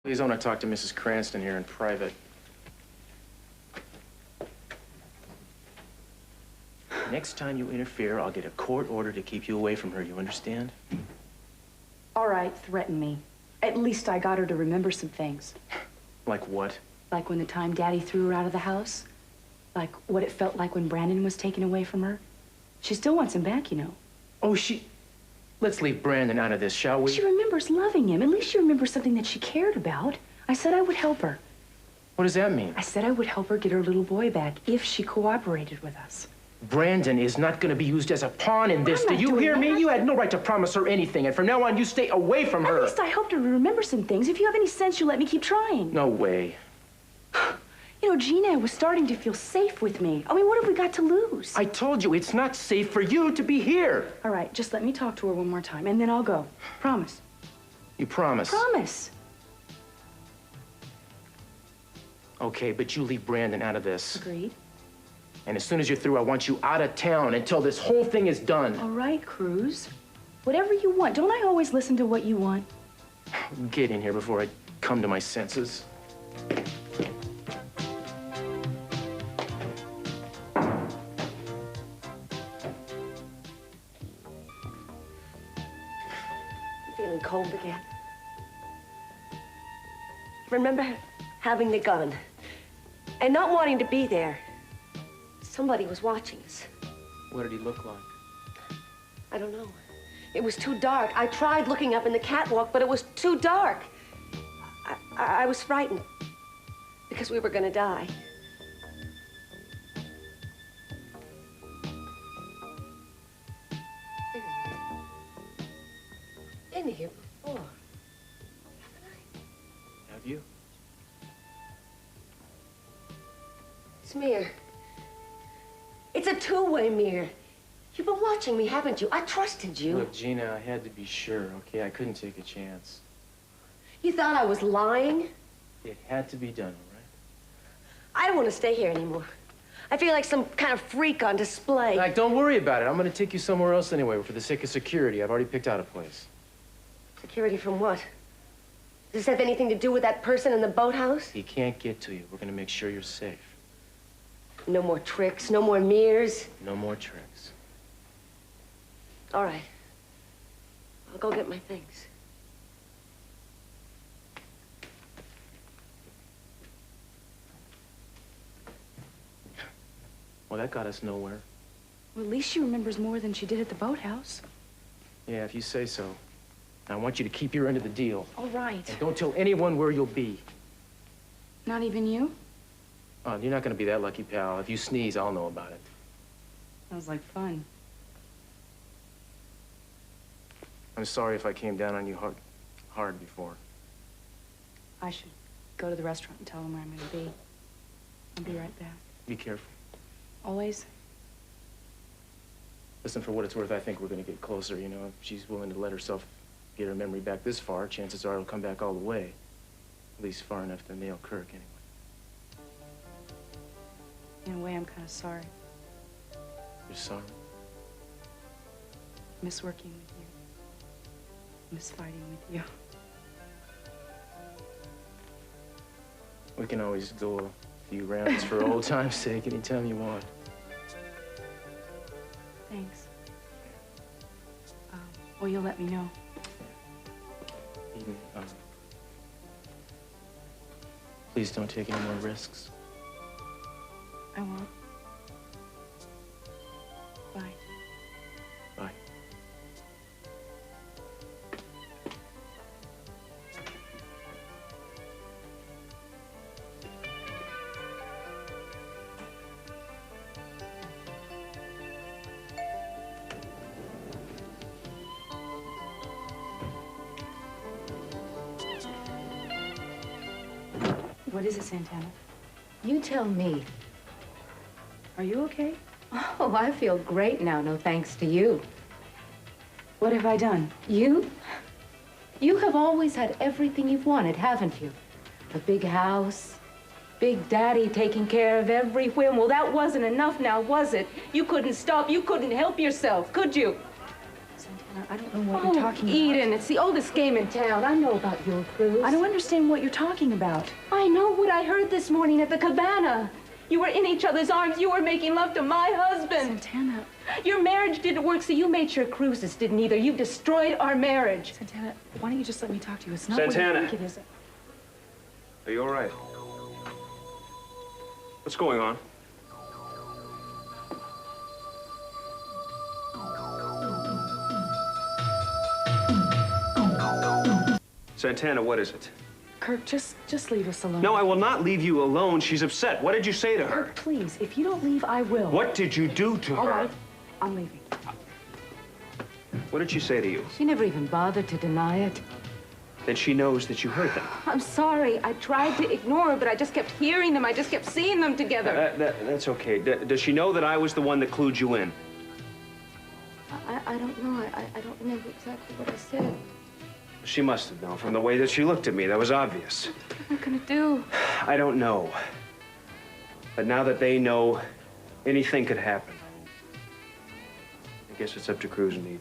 Please, I want to talk to Mrs. Cranston here in private. Next time you interfere, I'll get a court order to keep you away from her, you understand? All right, threaten me. At least I got her to remember some things. Like what? Like when the time Daddy threw her out of the house. Like what it felt like when Brandon was taken away from her. She still wants him back, you know. Oh, Let's leave Brandon out of this, shall we? She remembers loving him. At least she remembers something that she cared about. I said I would help her. What does that mean? I said I would help her get her little boy back if she cooperated with us. Brandon is not going to be used as a pawn in this. Do you hear me? You had no right to promise her anything, and from now on, you stay away from her. At least I helped her to remember some things. If you have any sense, you let me keep trying. No way. You know, Gina was starting to feel safe with me. I mean, what have we got to lose? I told you, it's not safe for you to be here. All right, just let me talk to her one more time, and then I'll go. Promise. You promise? Promise. Okay, but you leave Brandon out of this. Agreed. And as soon as you're through, I want you out of town until this whole thing is done. All right, Cruz. Whatever you want. Don't I always listen to what you want? Get in here before I come to my senses. Feeling cold again. Remember having the gun and not wanting to be there. Somebody was watching us. What did he look like? I don't know. It was too dark. I tried looking up in the catwalk, but it was too dark. I was frightened because we were going to die. Been here before, haven't I? Have you? It's mirror. It's a two-way mirror. You've been watching me, haven't you? I trusted you. Look, Gina, I had to be sure, okay? I couldn't take a chance. You thought I was lying? It had to be done, all right? I don't want to stay here anymore. I feel like some kind of freak on display. Like, don't worry about it. I'm going to take you somewhere else anyway for the sake of security. I've already picked out a place. Security from what? Does this have anything to do with that person in the boathouse? He can't get to you. We're going to make sure you're safe. No more tricks, no more mirrors. No more tricks. All right. I'll go get my things. Well, that got us nowhere. Well, at least she remembers more than she did at the boathouse. Yeah, if you say so. I want you to keep your end of the deal. All right. And don't tell anyone where you'll be. Not even you? Oh, you're not going to be that lucky, pal. If you sneeze, I'll know about it. Sounds like fun. I'm sorry if I came down on you hard before. I should go to the restaurant and tell them where I'm going to be. I'll be right back. Be careful. Always? Listen, for what it's worth, I think we're going to get closer, you know. If she's willing to let herself get her memory back this far, chances are it'll come back all the way. At least far enough to nail Kirk, anyway. In a way, I'm kind of sorry. You're sorry? Miss working with you. Miss fighting with you. We can always go a few rounds for old time's sake anytime you want. Thanks. Well, you'll let me know. Eden, please don't take any more risks. I won't. Bye. Bye. What is it, Santana? You tell me. Are you okay? Oh, I feel great now, no thanks to you. What have I done? You have always had everything you've wanted, haven't you? A big house, Big Daddy taking care of every whim. Well, that wasn't enough now, was it? You couldn't stop, you couldn't help yourself, could you? Santana. I don't know what you're talking about. Eden, it's the oldest game in town. I know about your Cruz. I don't understand what you're talking about. I know what I heard this morning at the cabana. You were in each other's arms. You were making love to my husband. Santana. Your marriage didn't work, so you made sure Cruz's didn't either. You destroyed our marriage. Santana, why don't you just let me talk to you? It's not Santana. what you think it is. Are you all right? What's going on? Santana, what is it? Kirk, just leave us alone. No, I will not leave you alone. She's upset. What did you say to her? Kirk, please, if you don't leave, I will. What did you do to her? All right, I'm leaving. What did she say to you? She never even bothered to deny it. Then she knows that you heard them. I'm sorry. I tried to ignore her, but I just kept hearing them. I just kept seeing them together. That's okay. Does she know that I was the one that clued you in? I don't know. I don't remember exactly what I said. She must have known from the way that she looked at me. That was obvious. What am I gonna do? I don't know. But now that they know, anything could happen. I guess it's up to Cruz and Eden.